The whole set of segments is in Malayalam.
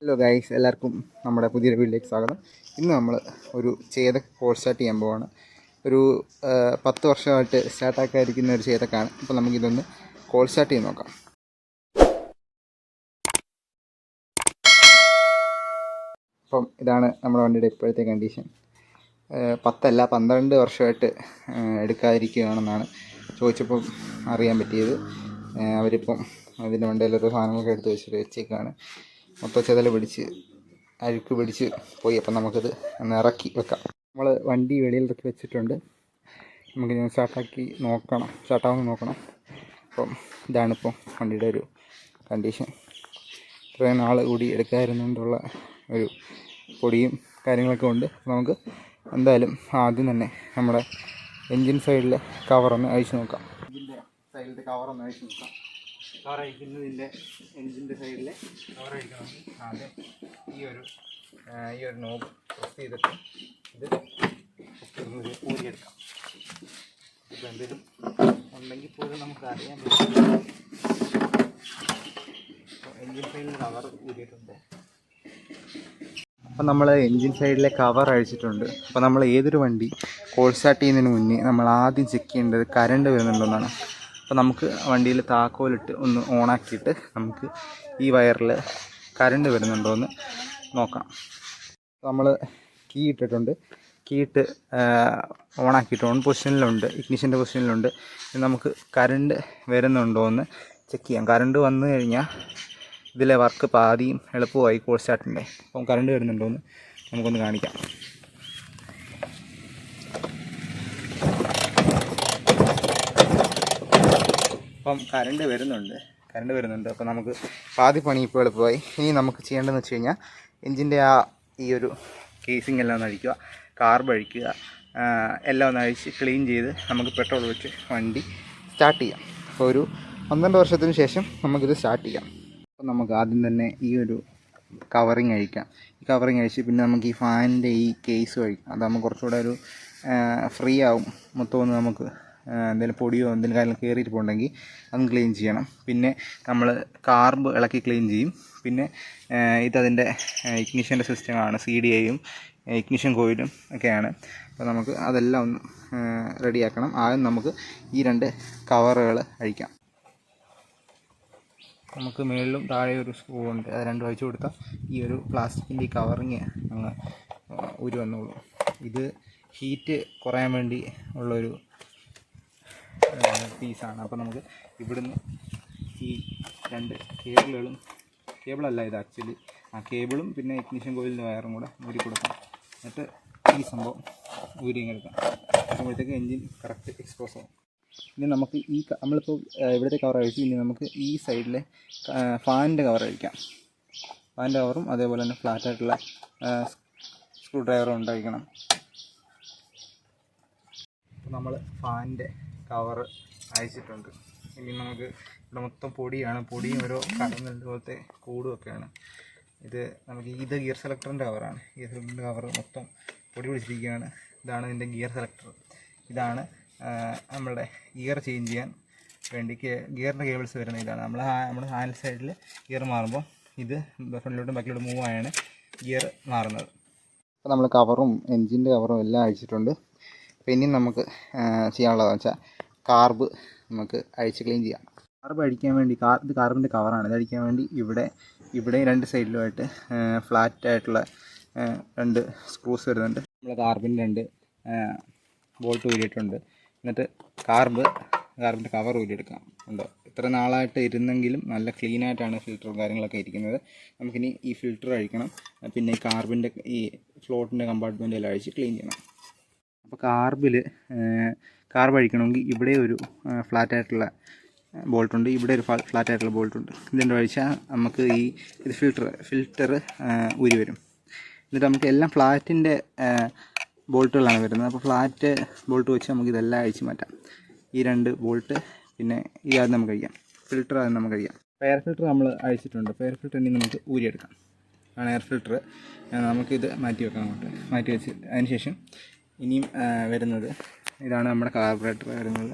ഹലോ ഗൈസ്, എല്ലാവർക്കും നമ്മുടെ പുതിയൊരു വീഡിയോയിലേക്ക് സ്വാഗതം. ഇന്ന് നമ്മൾ ഒരു ചേതക് കോൾ സ്റ്റാർട്ട് ചെയ്യാൻ പോവാണ്. ഒരു 10 വർഷമായിട്ട് സ്റ്റാർട്ടാക്കാതിരിക്കുന്ന ഒരു ചേതക്കാണ്. അപ്പോൾ നമുക്കിതൊന്ന് കോൾ സ്റ്റാർട്ട് ചെയ്ത് നോക്കാം. അപ്പം ഇതാണ് നമ്മുടെ വണ്ടിയുടെ ഇപ്പോഴത്തെ കണ്ടീഷൻ. 10 അല്ല 12 വർഷമായിട്ട് എടുക്കാതിരിക്കുകയാണെന്നാണ് ചോദിച്ചപ്പം അറിയാൻ പറ്റിയത്. അവരിപ്പം അതിൻ്റെ വണ്ടിയിലൊരു സാധനങ്ങളൊക്കെ എടുത്ത് വെച്ചേക്കാണ്. മൊത്തം ചെതൽ പിടിച്ച് അഴുക്ക് പിടിച്ച് പോയി. അപ്പം നമുക്കിത് ഒന്ന് ഇറക്കി വെക്കാം. നമ്മൾ വണ്ടി വെളിയിലിറക്കി വെച്ചിട്ടുണ്ട്. നമുക്കിത് സ്റ്റാർട്ടാവുന്ന നോക്കണം. അപ്പം ഇതാണിപ്പോൾ വണ്ടിയുടെ ഒരു കണ്ടീഷൻ. ഇത്രയും നാൾ കൂടി എടുക്കാതിരുന്നുകൊണ്ടുള്ള ഒരു പൊടിയും കാര്യങ്ങളൊക്കെ ഉണ്ട്. നമുക്ക് എന്തായാലും ആദ്യം തന്നെ നമ്മുടെ എൻജിൻ സൈഡിലെ കവറൊന്ന് അഴിച്ച് നോക്കാം. എൻജിൻ്റെ സൈഡിലത്തെ കവറൊന്ന് അഴിച്ച് നോക്കാം. കവർ അഴിക്കുന്നതിൻ്റെ എൻജിൻ്റെ സൈഡിലെ കവർ അഴിക്കണമെങ്കിൽ ആദ്യം ഈ ഒരു നോബ് പ്രസ് ചെയ്തിട്ട് ഇത് ഊരിയെടുക്കാം. ഇപ്പോൾ എന്തെങ്കിലും ഉണ്ടെങ്കിൽ പോലും നമുക്ക് അറിയാൻ പറ്റും. എൻജിൻ സൈഡിൽ കവർ ഊരിയിട്ടുണ്ട്. അപ്പോൾ നമ്മൾ എൻജിൻ സൈഡിലെ കവർ അഴിച്ചിട്ടുണ്ട്. അപ്പോൾ നമ്മൾ ഏതൊരു വണ്ടി കോൾ സ്റ്റാർട്ട് ചെയ്യുന്നതിന് മുന്നേ നമ്മൾ ആദ്യം ചെക്ക് ചെയ്യേണ്ടത് കറണ്ട് വരുന്നുണ്ടെന്നാണ്. അപ്പോൾ നമുക്ക് വണ്ടിയിൽ താക്കോലിട്ട് ഒന്ന് ഓണാക്കിയിട്ട് നമുക്ക് ഈ വയറിൽ കറണ്ട് വരുന്നുണ്ടോ എന്ന് നോക്കാം. നമ്മൾ കീ ഇട്ടിട്ടുണ്ട്. കീ ഇട്ട് ഓണാക്കിയിട്ട് ഓൺ പൊസിഷനിലുണ്ട്, ഇഗ്നിഷൻ്റെ പൊസിഷനിലുണ്ട്. നമുക്ക് കറണ്ട് വരുന്നുണ്ടോ എന്ന് ചെക്ക് ചെയ്യാം. കറണ്ട് വന്നു കഴിഞ്ഞാൽ ഇതിലെ വർക്ക് പാതിയും എളുപ്പമായി കോൾ സ്റ്റാർട്ടിൻ്റെ. അപ്പം കറണ്ട് വരുന്നുണ്ടോ എന്ന് നമുക്കൊന്ന് കാണിക്കാം. അപ്പം കറണ്ട് വരുന്നുണ്ട്. അപ്പോൾ നമുക്ക് പാതി പണി ഇപ്പോൾ എളുപ്പമായി. ഇനി നമുക്ക് ചെയ്യേണ്ടതെന്ന് വെച്ച് കഴിഞ്ഞാൽ എൻജിൻ്റെ ഈ ഒരു കേസിംഗ് എല്ലാം ഒന്ന് അഴിക്കുക, കാർബ് അഴിക്കുക, എല്ലാം ഒന്ന് അഴിച്ച് ക്ലീൻ ചെയ്ത് നമുക്ക് പെട്രോൾ വെച്ച് വണ്ടി സ്റ്റാർട്ട് ചെയ്യാം. അപ്പോൾ ഒരു 12 വർഷത്തിന് ശേഷം നമുക്കിത് സ്റ്റാർട്ട് ചെയ്യാം. അപ്പോൾ നമുക്ക് ആദ്യം തന്നെ ഈ ഒരു കവറിങ് അഴിക്കാം. ഈ കവറിങ് അഴിച്ച് പിന്നെ നമുക്ക് ഈ ഫാനിൻ്റെ ഈ കേസ് അഴിക്കാം. അതാകുമ്പോൾ കുറച്ചുകൂടെ ഒരു ഫ്രീ ആവും. മൊത്തമൊന്ന് നമുക്ക് എന്തെങ്കിലും പൊടിയോ എന്തെങ്കിലും കാര്യങ്ങൾ കയറിയിട്ട് പോകണമെങ്കിൽ അതും ക്ലീൻ ചെയ്യണം. പിന്നെ നമ്മൾ കാർബ് ഇളക്കി ക്ലീൻ ചെയ്യും. പിന്നെ ഇതതിൻ്റെ ഇഗ്നിഷൻ്റെ സിസ്റ്റമാണ്, CDIയും ഇഗ്നിഷൻ കോയിലും ഒക്കെയാണ്. അപ്പോൾ നമുക്ക് അതെല്ലാം ഒന്ന് റെഡിയാക്കണം. ആദ്യം നമുക്ക് ഈ 2 കവറുകൾ അഴിക്കാം. നമുക്ക് മുകളിലും താഴെ ഒരു സ്ക്രൂ ഉണ്ട്, അത് രണ്ടും അഴിച്ചു കൊടുത്താൽ ഈ ഒരു പ്ലാസ്റ്റിക്കിൻ്റെ ഈ കവറിങ് അങ്ങ് ഊരി വന്നോളൂ. ഇത് ഹീറ്റ് കുറയാൻ വേണ്ടി ഉള്ളൊരു പീസാണ്. അപ്പോൾ നമുക്ക് ഇവിടുന്ന് ഈ 2 കേബിളല്ല ഇത് ആക്ച്വലി, കേബിളും പിന്നെ ഇഗ്നിഷൻ കോയിലിൻ്റെ വയറും കൂടെ ഊരി കൊടുക്കാം. എന്നിട്ട് ഈ സംഭവം ഊരിയെടുക്കാം. അപ്പോഴത്തേക്ക് എൻജിൻ കറക്റ്റ് എക്സ്പോസ് ആവും. ഇനി നമുക്ക് നമ്മളിപ്പോൾ ഇവിടുത്തെ കവർ അഴിച്ചു. ഇനി നമുക്ക് ഈ സൈഡിലെ ഫാനിൻ്റെ കവർ അഴിക്കാം. ഫാനിൻ്റെ കവറും അതേപോലെ തന്നെ ഫ്ലാറ്റായിട്ടുള്ള സ്ക്രൂ ഡ്രൈവറും ഉണ്ടായിരിക്കണം. അപ്പോൾ നമ്മൾ ഫാനിൻ്റെ കവർ അഴിച്ചിട്ടുണ്ട്. ഇനി നമുക്ക് ഇവിടെ മൊത്തം പൊടിയും ഓരോ കടന്നൽ പോലത്തെ കൂടുമൊക്കെയാണ്. ഇത് ഗിയർ സെലക്ടറിൻ്റെ കവറാണ്. ഗിയർ സെലക്ടറിൻ്റെ കവർ മൊത്തം പൊടി പിടിച്ചിരിക്കുകയാണ്. ഇതാണ് ഇതിൻ്റെ ഗിയർ സെലക്ടർ. ഇതാണ് നമ്മളുടെ ഗിയർ ചേഞ്ച് ചെയ്യാൻ വേണ്ടി ഗിയറിൻ്റെ കേബിൾസ് വരുന്ന ഇതാണ്. നമ്മുടെ ഹാൻഡ് സൈഡിൽ ഗിയർ മാറുമ്പോൾ ഇത് ഫ്രണ്ടിലോട്ടും ബാക്കിലോട്ടും മൂവ് ആയാണ് ഗിയർ മാറുന്നത്. അപ്പോൾ നമ്മൾ കവറും എൻജിൻ്റെ കവറും എല്ലാം അഴിച്ചിട്ടുണ്ട്. അപ്പോൾ ഇനി നമുക്ക് ചെയ്യാനുള്ളതെന്ന് വെച്ചാൽ കാർബ് നമുക്ക് അഴിച്ച് ക്ലീൻ ചെയ്യാം. കാർബ് അഴിക്കാൻ വേണ്ടി ഇത് കാർബിൻ്റെ കവറാണ്. ഇത് അഴിക്കാൻ വേണ്ടി ഇവിടെ 2 സൈഡിലുമായിട്ട് ഫ്ലാറ്റായിട്ടുള്ള 2 സ്ക്രൂസ് വരുന്നുണ്ട്. നമ്മൾ കാർബിൻ്റെ 2 ബോൾട്ട് ഊരിയിട്ടുണ്ട്. എന്നിട്ട് കാർബിൻ്റെ കവർ ഊരിയെടുക്കാം. ഉണ്ടോ, ഇത്ര നാളായിട്ട് ഇരുന്നെങ്കിലും നല്ല ക്ലീനായിട്ടാണ് ഫിൽറ്ററും കാര്യങ്ങളൊക്കെ ഇരിക്കുന്നത്. നമുക്കിനി ഈ ഫിൽറ്റർ അഴിക്കണം. പിന്നെ ഈ കാർബിൻ്റെ ഈ ഫ്ലോട്ടിൻ്റെ കമ്പാർട്ട്മെൻ്റ് എല്ലാം അഴിച്ച് ക്ലീൻ ചെയ്യണം. അപ്പോൾ കാർബ് അഴിക്കണമെങ്കിൽ ഇവിടെ ഒരു ഫ്ലാറ്റായിട്ടുള്ള ബോൾട്ടുണ്ട്, ഇവിടെ ഒരു ഫ്ലാറ്റായിട്ടുള്ള ബോൾട്ടുണ്ട്. ഇതിൻ്റെ അഴിച്ചാൽ നമുക്ക് ഇത് ഫിൽറ്റർ ഊരി വരും. എന്നിട്ട് നമുക്ക് എല്ലാം ഫ്ലാറ്റിൻ്റെ ബോൾട്ടുകളാണ് വരുന്നത്. അപ്പോൾ ഫ്ലാറ്റ് ബോൾട്ട് വെച്ച് നമുക്ക് ഇതെല്ലാം അഴിച്ച് മാറ്റാം. ഈ 2 ബോൾട്ട് പിന്നെ ഈ ആദ്യം നമുക്ക് കഴിയാം. ഫിൽറ്റർ ആദ്യം നമുക്ക് കഴിയാം. എയർ ഫിൽറ്റർ നമ്മൾ അഴിച്ചിട്ടുണ്ട്. എയർ ഫിൽറ്റർ ഇനി നമുക്ക് ഊരിയെടുക്കാം. ആണ് എയർ ഫിൽറ്റർ. നമുക്കിത് മാറ്റി വെക്കാം. മാറ്റി വെച്ച് അതിന് ശേഷം ഇനിയും വരുന്നത് ഇതാണ് നമ്മുടെ കാർബറേറ്റർ വരുന്നത്.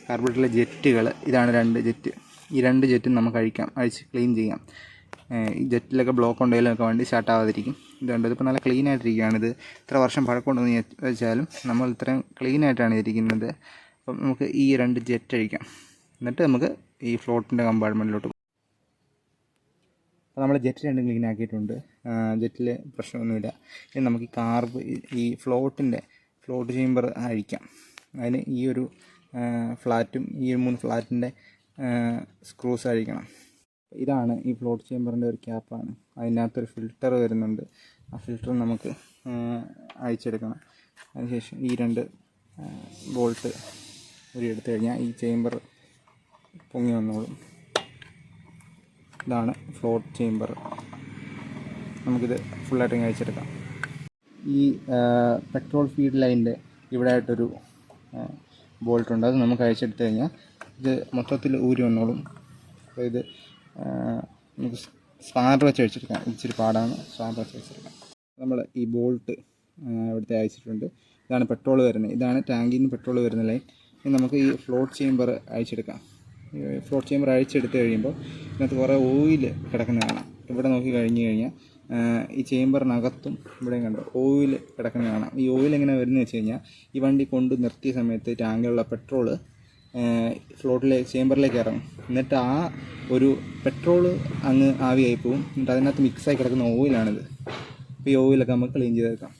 കാർബറേറ്ററിലെ ജെറ്റുകൾ ഇതാണ് 2 ജെറ്റ്. ഈ 2 ജെറ്റും നമുക്ക് അഴിച്ച് ക്ലീൻ ചെയ്യാം. ഈ ജെറ്റിലൊക്കെ ബ്ലോക്ക് ഉണ്ടെങ്കിലൊക്കെ വണ്ടി സ്റ്റാർട്ടാവാതിരിക്കും. ഇതുണ്ട്, ഇതിപ്പോൾ നല്ല ക്ലീൻ ആയിട്ടിരിക്കുകയാണ്. ഇത് ഇത്ര വർഷം പഴക്കമുണ്ടെന്ന് വെച്ചാലും നമ്മൾ ഇത്രയും ക്ലീൻ ആയിട്ടാണ് ഇരിക്കുന്നത്. അപ്പം നമുക്ക് ഈ 2 ജെറ്റ് അഴിക്കാം. എന്നിട്ട് നമുക്ക് ഈ ഫ്ലോട്ടിൻ്റെ കമ്പാർട്ട്മെൻറ്റിലോട്ട്. അപ്പോൾ നമ്മൾ ജെറ്റ് 2 ക്ലീൻ ആക്കിയിട്ടുണ്ട്. ജെറ്റിൽ പ്രശ്നമൊന്നുമില്ല. ഇനി നമുക്ക് ഈ ഫ്ലോട്ട് ചേമ്പർ അഴിക്കാം. അതിന് ഈ ഒരു ഫ്ലാറ്റും ഈ 3 ഫ്ലാറ്റിൻ്റെ സ്ക്രൂസ് അഴിക്കണം. ഇതാണ് ഈ ഫ്ലോട്ട് ചേമ്പറിൻ്റെ ഒരു ക്യാപ്പാണ്. അതിനകത്തൊരു ഫിൽറ്റർ വരുന്നുണ്ട്. ആ ഫിൽറ്റർ നമുക്ക് അഴിച്ചെടുക്കണം. അതിനുശേഷം ഈ 2 ബോൾട്ട് എടുത്തു കഴിഞ്ഞാൽ ഈ ചേമ്പർ പൊങ്ങി വന്നോളും. ഇതാണ് ഫ്ലോട്ട് ചേമ്പർ. നമുക്കിത് ഫുള്ളായിട്ട് അഴിച്ചെടുക്കാം. ഈ പെട്രോൾ ഫീഡ് ലൈനിൻ്റെ ഇവിടെ ആയിട്ടൊരു ബോൾട്ടുണ്ട്. അത് നമുക്ക് അഴിച്ചെടുത്ത് കഴിഞ്ഞാൽ ഇത് മൊത്തത്തിൽ ഊരി വന്നോളും. അപ്പോൾ ഇത് നമുക്ക് സ്പാനർ വെച്ച് അഴിച്ചെടുക്കാം. ഇച്ചിരി പാടാണ്, സ്പാനർ വെച്ച് അഴിച്ചെടുക്കാം. നമ്മൾ ഈ ബോൾട്ട് ഇവിടുത്തെ അഴിച്ചിട്ടുണ്ട്. ഇതാണ് പെട്രോൾ വരുന്നത്. ഇതാണ് ടാങ്കിൽ നിന്ന് പെട്രോൾ വരുന്ന ലൈൻ. ഇനി നമുക്ക് ഈ ഫ്ലോട്ട് ചേമ്പർ അഴിച്ചെടുക്കാം. ഫ്ലോട്ട് ചേമ്പർ അഴിച്ചെടുത്ത് കഴിയുമ്പോൾ ഇതിനകത്ത് കുറേ ഓയിൽ കിടക്കുന്ന കാണാം. ഇവിടെ നോക്കി കഴിഞ്ഞ് കഴിഞ്ഞാൽ ഈ ചേമ്പറിനകത്തും ഇവിടെയും കണ്ടോ ഓയിൽ കിടക്കുന്ന കാണാം. ഈ ഓയിൽ എങ്ങനെ വരുന്നത് വെച്ച് കഴിഞ്ഞാൽ ഈ വണ്ടി കൊണ്ട് നിർത്തിയ സമയത്ത് ടാങ്കിലുള്ള പെട്രോള് ചേമ്പറിലേക്ക് ഇറങ്ങും. എന്നിട്ട് ആ ഒരു പെട്രോള് അങ്ങ് ആവിയായി പോകും. എന്നിട്ട് അതിനകത്ത് മിക്സായി കിടക്കുന്ന ഓയിലാണിത്. അപ്പോൾ ഈ ഓയിലൊക്കെ നമുക്ക് ക്ലീൻ ചെയ്തെടുക്കാം.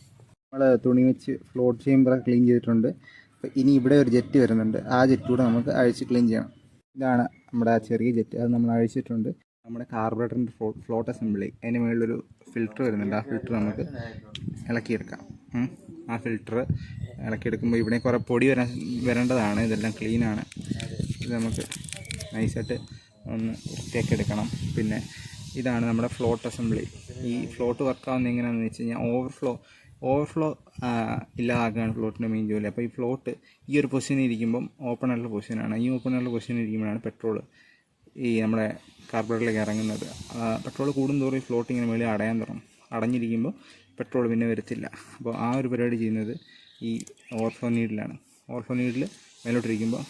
നമ്മൾ തുണി വെച്ച് ഫ്ലോട്ട് ചേമ്പറൊക്കെ ക്ലീൻ ചെയ്തിട്ടുണ്ട്. അപ്പോൾ ഇനി ഇവിടെ ഒരു ജെറ്റ് വരുന്നുണ്ട്. ആ ജെറ്റ് കൂടെ നമുക്ക് അഴിച്ച് ക്ലീൻ ചെയ്യണം. ഇതാണ് നമ്മുടെ ആ ചെറിയ ജെറ്റ്. അത് നമ്മൾ അഴിച്ചിട്ടുണ്ട്. നമ്മുടെ കാർബറേറ്ററിൻ്റെ ഫ്ലോട്ട് അസംബ്ലി, അതിന് മുകളിലൊരു ഫിൽറ്റർ വരുന്നുണ്ട്. ആ ഫിൽറ്റർ നമുക്ക് ഇളക്കിയെടുക്കാം. ആ ഫിൽറ്റർ ഇളക്കിയെടുക്കുമ്പോൾ ഇവിടെ കുറേ പൊടി വരേണ്ടതാണ്. ഇതെല്ലാം ക്ലീനാണ്. ഇത് നമുക്ക് നൈസായിട്ട് ഒന്ന് വൃത്തിയാക്കി എടുക്കണം. പിന്നെ ഇതാണ് നമ്മുടെ ഫ്ലോട്ട് അസംബ്ലി. ഈ ഫ്ലോട്ട് വർക്കാവുന്നത് എങ്ങനെയാണെന്ന് വെച്ച് കഴിഞ്ഞാൽ ഓവർഫ്ലോ ഇല്ലാതാക്കുകയാണ് ഫ്ലോട്ടിൻ്റെ മെയിൻ ജോലി. അപ്പോൾ ഈ ഫ്ലോട്ട് ഈ ഒരു പൊസിഷനിൽ ഇരിക്കുമ്പം ഓപ്പൺ ആയിട്ടുള്ള പൊസിഷനാണ്. ഈ ഓപ്പൺ ആയിട്ടുള്ള പൊസിഷനിൽ ഇരിക്കുമ്പോഴാണ് പെട്രോൾ ഈ നമ്മുടെ കാർബറേറ്ററിലേക്ക് ഇറങ്ങുന്നത്. പെട്രോൾ കൂടുന്തോറും ഈ ഫ്ലോട്ട് ഇങ്ങനെ മേളിൽ അടയാൻ തുടങ്ങും. അടഞ്ഞിരിക്കുമ്പോൾ പെട്രോൾ പിന്നെ വരത്തില്ല. അപ്പോൾ ആ ഒരു പരിപാടി ചെയ്യുന്നത് ഈ ഓവർഫ്ലോ നീഡിലാണ്. ഓവർഫ്ലോ നീഡിൽ മേലോട്ടിരിക്കുമ്പോൾ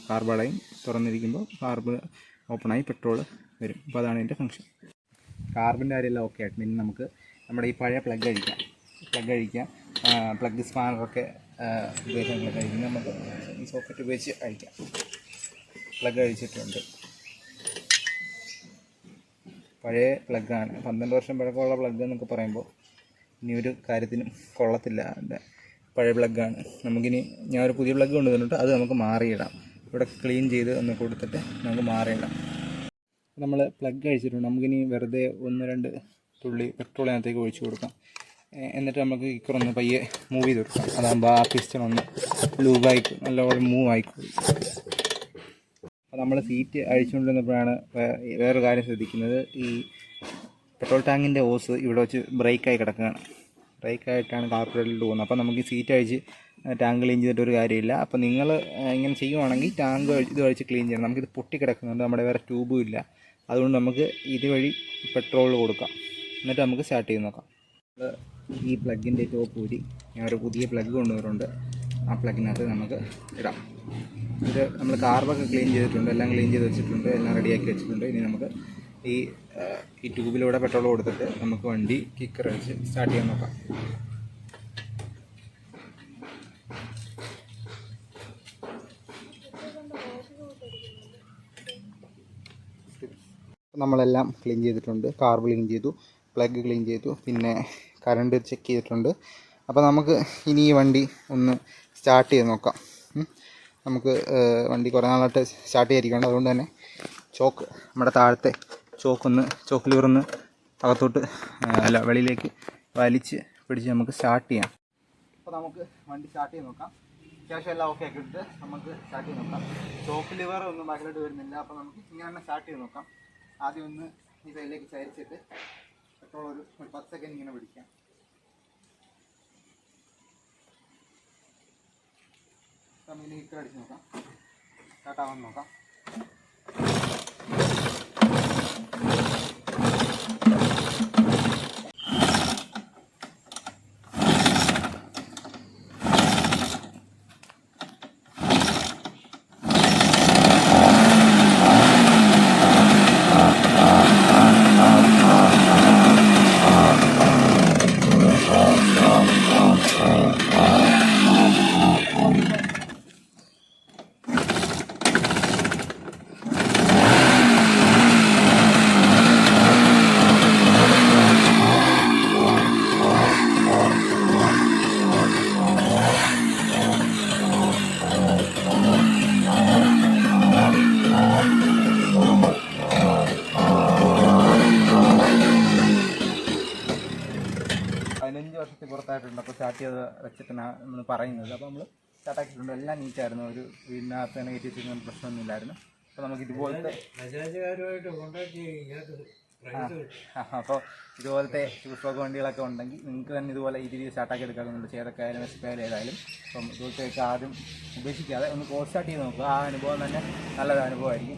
കാർബ് തുറന്നിരിക്കുമ്പോൾ കാർബ് ഓപ്പണായി പെട്രോൾ വരും. അപ്പോൾ അതാണ് ഇതിൻ്റെ ഫംഗ്ഷൻ. കാർബിൻ്റെ കാര്യമെല്ലാം ഓക്കെ ആയിട്ട് ഇനി നമുക്ക് നമ്മുടെ ഈ പഴയ പ്ലഗ് അഴിക്കാം. പ്ലഗ് സ്പാനറൊക്കെ ഉപയോഗിക്കാൻ പ്ലഗ് അഴിക്കുന്നത് നമുക്ക് ഈ സോക്കറ്റ് ഉപയോഗിച്ച് അഴിക്കാം. പ്ലഗ് അഴിച്ചിട്ടുണ്ട്. പഴയ പ്ലഗ്ഗാണ്. 12 വർഷം പഴക്കമുള്ള പ്ലഗ് എന്നൊക്കെ പറയുമ്പോൾ ഇനി ഒരു കാര്യത്തിനും കൊള്ളത്തില്ല. അതിൻ്റെ പഴയ പ്ലഗ്ഗാണ്. നമുക്കിനി ഞാനൊരു പുതിയ പ്ലഗ് കൊണ്ടുവന്നിട്ട് അത് നമുക്ക് മാറിയിടാം. ഇവിടെ ക്ലീൻ ചെയ്ത് ഒന്ന് കൊടുത്തിട്ട് നമുക്ക് മാറിയിടാം. നമ്മൾ പ്ലഗ് അഴിച്ചിട്ടുണ്ട്. നമുക്കിനി വെറുതെ 1-2 തുള്ളി പെട്രോളിനകത്തേക്ക് ഒഴിച്ച് കൊടുക്കാം. എന്നിട്ട് നമുക്ക് കിക്കറൊന്ന് പയ്യെ മൂവ് ചെയ്ത് കൊടുക്കാം. അതാകുമ്പോൾ ആ പിസ്റ്റൺ ഒന്ന് ലൂബായിക്കും, നല്ലപോലെ മൂവ് ആയിക്കോളും. അപ്പോൾ നമ്മൾ സീറ്റ് അഴിച്ചുകൊണ്ടിരുന്നപ്പോഴാണ് വേറൊരു കാര്യം ശ്രദ്ധിക്കുന്നത്. ഈ പെട്രോൾ ടാങ്കിൻ്റെ ഓസ് ഇവിടെ വെച്ച് ബ്രേക്കായി കിടക്കുകയാണ്. ബ്രേക്കായിട്ടാണ് കാർബറേറ്ററിൽ പോകുന്നത്. അപ്പോൾ നമുക്ക് ഈ സീറ്റ് അഴിച്ച് ടാങ്ക് ക്ലീൻ ചെയ്തിട്ടൊരു കാര്യമില്ല. അപ്പോൾ നിങ്ങൾ ഇങ്ങനെ ചെയ്യുവാണെങ്കിൽ ടാങ്ക് ഇത് അഴിച്ച് ക്ലീൻ ചെയ്യണം. നമുക്കിത് പൊട്ടിക്കിടക്കുന്നുണ്ട്. നമ്മുടെ വേറെ ട്യൂബും ഇല്ല. അതുകൊണ്ട് നമുക്ക് ഇതുവഴി പെട്രോൾ കൊടുക്കാം. എന്നിട്ട് നമുക്ക് സ്റ്റാർട്ട് ചെയ്ത് നോക്കാം. ഈ പ്ലഗിൻ്റെ ടോപ്പ് ഊരി ഞാനൊരു പുതിയ പ്ലഗ് കൊണ്ടുവരുന്നുണ്ട്. ആ പ്ലഗിനകത്ത് നമുക്ക് ഇടാം. ഇത് നമ്മൾ കാർബൊക്കെ ക്ലീൻ ചെയ്തിട്ടുണ്ട്. എല്ലാം ക്ലീൻ ചെയ്ത് വെച്ചിട്ടുണ്ട്. എല്ലാം റെഡിയാക്കി വെച്ചിട്ടുണ്ട്. ഇനി നമുക്ക് ഈ ട്യൂബിലൂടെ പെട്രോൾ കൊടുത്തിട്ട് നമുക്ക് വണ്ടി കിക്കർ അടിച്ച് സ്റ്റാർട്ട് ചെയ്യാൻ നോക്കാം. നമ്മളെല്ലാം ക്ലീൻ ചെയ്തിട്ടുണ്ട്. കാർബ് ക്ലീൻ ചെയ്തു, പ്ലഗ് ക്ലീൻ ചെയ്തു, പിന്നെ കറണ്ട് ചെക്ക് ചെയ്തിട്ടുണ്ട്. അപ്പോൾ നമുക്ക് ഇനി ഈ വണ്ടി ഒന്ന് സ്റ്റാർട്ട് ചെയ്ത് നോക്കാം. നമുക്ക് വണ്ടി കുറേ നാളായിട്ട് സ്റ്റാർട്ട് ചെയ്യാതിരിക്കുന്നുണ്ട്. അതുകൊണ്ട് തന്നെ നമ്മുടെ താഴത്തെ ചോക്ക് ലിവറൊന്ന് അകത്തോട്ട് വെളിയിലേക്ക് വലിച്ച് പിടിച്ച് നമുക്ക് സ്റ്റാർട്ട് ചെയ്യാം. അപ്പോൾ നമുക്ക് വണ്ടി സ്റ്റാർട്ട് ചെയ്ത് നോക്കാം. അത്യാവശ്യം എല്ലാം ഓക്കെ ആക്കിയിട്ട് നമുക്ക് സ്റ്റാർട്ട് ചെയ്ത് നോക്കാം. ചോക്ക് ലിവർ ഒന്നും ബാക്കിലോട്ട് വരുന്നില്ല. അപ്പോൾ നമുക്ക് ഇങ്ങനെ തന്നെ സ്റ്റാർട്ട് ചെയ്ത് നോക്കാം. ആദ്യം ഒന്ന് ഈ സൈഡിലേക്ക് ചരിച്ചിട്ട് പെട്രോൾ ഒരു 10 സെക്കൻഡ് ഇങ്ങനെ പിടിക്കാം. നമുക്ക് ഇനി കിക്കർ അടിച്ച് നോക്കാം. സ്റ്റാർട്ടാവാൻ നോക്കാം. സ്റ്റാർട്ട് ചെയ്ത് വെച്ചിട്ടാണ് നമ്മൾ പറയുന്നത്. അപ്പോൾ നമ്മൾ സ്റ്റാർട്ടാക്കിയിട്ടുണ്ട്. എല്ലാം നീറ്റായിരുന്നു. ഒരു വീടിനകത്ത് തന്നെ കയറ്റി വെച്ചിരുന്ന പ്രശ്നമൊന്നുമില്ലായിരുന്നു. അപ്പോൾ നമുക്ക് ഇതുപോലത്തെ അപ്പോൾ ഇതുപോലത്തെ ചൂസ്ട്രോക്ക് വണ്ടികളൊക്കെ ഉണ്ടെങ്കിൽ നിങ്ങൾക്ക് തന്നെ ഇതുപോലെ ഈ രീതിയിൽ സ്റ്റാർട്ടാക്കി എടുക്കാറുണ്ട്. ചേതക്കായാലും എസ്പയാലും ഏതായാലും. അപ്പം ഇതുപോലത്തെയൊക്കെ ആദ്യം ഉപേക്ഷിക്കാതെ ഒന്ന് കോൾ സ്റ്റാർട്ട് ചെയ്ത് നോക്കുക. ആ അനുഭവം തന്നെ നല്ലൊരു അനുഭവമായിരിക്കും.